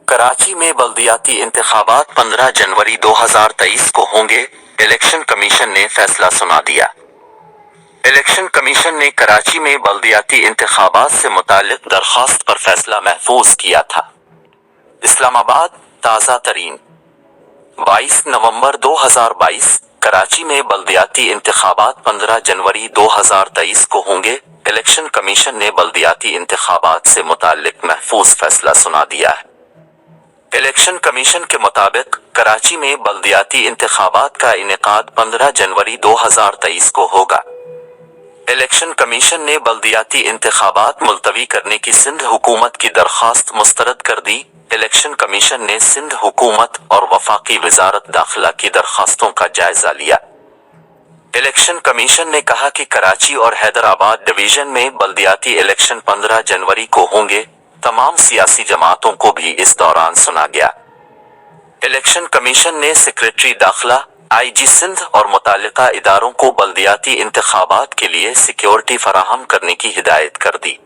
कराची में बल्दियाती इंतखाबात 15 जनवरी 2023 को होंगे, इलेक्शन कमीशन ने फैसला सुना दिया। इलेक्शन कमीशन ने कराची में बल्दियाती इंतखाबात से मुताल्लिक दरख्वास्त पर फैसला महफूज किया था। इस्लामाबाद, ताज़ा तरीन 22 नवंबर 2022 कराची में बल्दियाती इंतखाबात 15 जनवरी 2023 को होंगे, इलेक्शन कमीशन ने बल्दियाती इंतखाबात से मुताल्लिक महफूज फैसला सुना दिया है। इलेक्शन कमीशन के मुताबिक कराची में बल्दियाती इंतखाबात का इनेकाद 15 जनवरी 2023 को होगा। इलेक्शन कमीशन ने बल्दियाती इंतखाबात मुलतवी करने की सिंध हुकूमत की दरख्वास्त मुस्तरद कर दी। इलेक्शन कमीशन ने सिंध हुकूमत और वफाकी वजारत दाखिला की दरख्वास्तों का जायजा लिया। इलेक्शन कमीशन ने कहा कि कराची और हैदराबाद डिवीजन में बल्दियाती इलेक्शन 15 जनवरी को होंगे। तमाम सियासी जमातों को भी इस दौरान सुना गया। इलेक्शन कमीशन ने सेक्रेटरी दाखिला, आईजी सिंध और मुताल्लिका इदारों को बल्दियाती इंतखाबात के लिए सिक्योरिटी फराहम करने की हिदायत कर दी।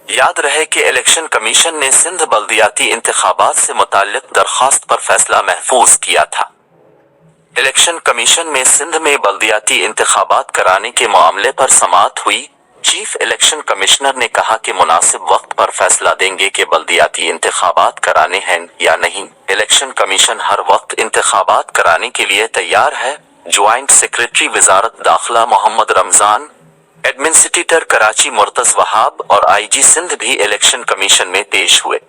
याद रहे कि इलेक्शन कमीशन ने सिंध बल्दियाती इंतखाबात से मुताल्लिक दरख्वास्त पर फैसला महफूज किया था। इलेक्शन कमीशन में सिंध में बल्दियाती इंतखाबात कराने के मामले पर समाअत हुई। चीफ इलेक्शन कमिश्नर ने कहा कि मुनासिब वक्त पर फैसला देंगे कि बल्दियाती इंतखाबात कराने हैं या नहीं। इलेक्शन कमीशन हर वक्त इंतखाबात कराने के लिए तैयार है। ज्वाइंट सेक्रेटरी वजारत दाखिला मोहम्मद रमजान, एडमिनिस्ट्रेटर कराची मुर्तज़ वहाब और आईजी सिंध भी इलेक्शन कमीशन में पेश हुए।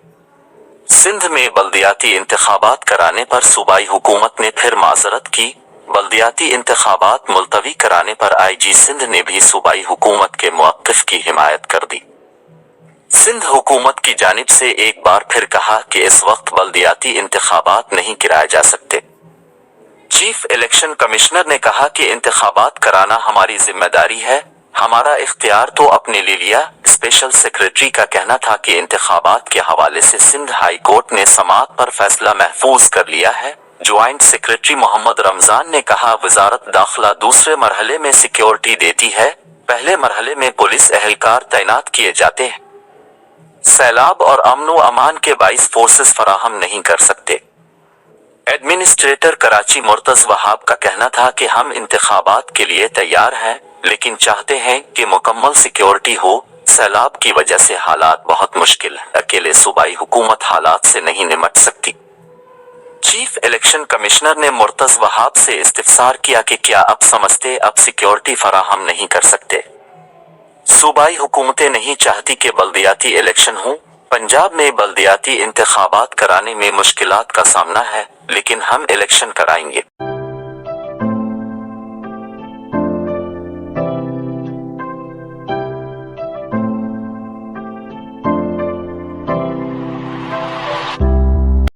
सिंध में बल्दियाती इंतखाबात कराने पर सूबाई हुकूमत ने फिर माजरत की। बल्दियाती इंतखाबात मुलतवी कराने पर आईजी सिंध ने भी सूबाई हुकूमत के मौक़िफ़ की हिमायत कर दी। सिंध हुकूमत की जानिब से एक बार फिर कहा कि इस वक्त बल्दियाती इंतखाबात नहीं कराए जा सकते। चीफ इलेक्शन कमिश्नर ने कहा कि इंतखाबात कराना हमारी जिम्मेदारी है, हमारा इख्तियार तो अपने ले लिया। स्पेशल सेक्रेटरी का कहना था कि इंतखाबात के हवाले से सिंध हाई कोर्ट ने समाअत पर फैसला महफूज कर लिया है। ज्वाइंट सेक्रेटरी मोहम्मद रमजान ने कहा, वजारत दाखिला दूसरे मरहले में सिक्योरिटी देती है, पहले मरहले में पुलिस एहलकार तैनात किए जाते हैं। सैलाब और अमन व अमान के बाइस फोर्सेस फराहम नहीं कर सकते। एडमिनिस्ट्रेटर कराची मुर्तज़ वहाब का कहना था कि हम इंतखाबात के लिए तैयार हैं, लेकिन चाहते हैं कि मुकम्मल सिक्योरिटी हो। सैलाब की वजह से हालात बहुत मुश्किल है, अकेले सूबाई हुकूमत हालात से नहीं निमट सकती। चीफ इलेक्शन कमिश्नर ने मुर्तज़ वहाब से इस्तिफसार किया कि क्या अब समझते अब सिक्योरिटी फराहम नहीं कर सकते। सूबाई हुकूमतें नहीं चाहती कि बल्दियाती इलेक्शन हो। पंजाब में बल्दियाती इंतखाबात कराने में मुश्किलात का सामना है, लेकिन हम इलेक्शन कराएंगे।